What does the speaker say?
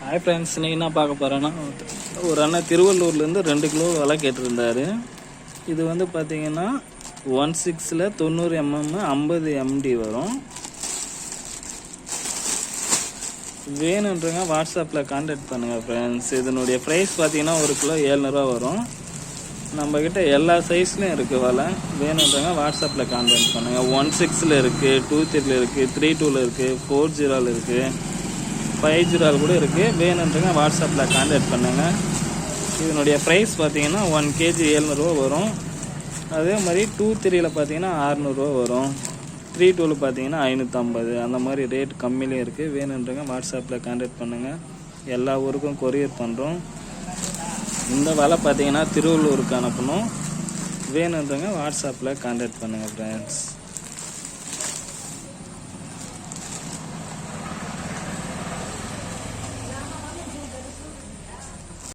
Hi friends, இன்றைக்கி என்ன பார்க்க போகிறேன்னா, ஒரு அண்ணன் திருவள்ளூர்லேருந்து 2 கிலோ விலை கேட்டிருந்தார். இது வந்து பார்த்திங்கன்னா 16ல் 90 mm 50 MD வரும். வேணுன்றங்க வாட்ஸ்அப்பில் கான்டாக்ட் பண்ணுங்கள் ஃப்ரெண்ட்ஸ். இதனுடைய ப்ரைஸ் பார்த்திங்கன்னா 1 கிலோ 700 வரும். நம்மக்கிட்ட எல்லா சைஸ்லையும் இருக்குது வலை. வேணுன்றங்க வாட்ஸ்அப்பில் கான்டாக்ட் பண்ணுங்கள். 16ல் இருக்குது, 23ல் இருக்குது, 32ல் இருக்குது, 40ல் இருக்குது, 50 கூட இருக்குது. வேணுன்றங்க வாட்ஸ்அப்பில் கான்டாக்ட் பண்ணுங்கள். இதனுடைய ப்ரைஸ் பார்த்தீங்கன்னா 1 kg 700 வரும். அதே மாதிரி 23ல் பார்த்தீங்கன்னா 600 வரும். 32ல் பார்த்தீங்கன்னா 550. அந்த மாதிரி ரேட் கம்மியிலையும் இருக்குது. வேணுன்றங்க வாட்ஸ்அப்பில் கான்டாக்ட் பண்ணுங்கள். எல்லா ஊருக்கும் கொரியர் பண்ணுறோம். இந்த வலை பார்த்தீங்கன்னா திருவள்ளூருக்கு அனுப்பணும். வேணுன்றங்க வாட்ஸ்அப்பில் கான்டாக்ட் பண்ணுங்கள் ஃப்ரெண்ட்ஸ்.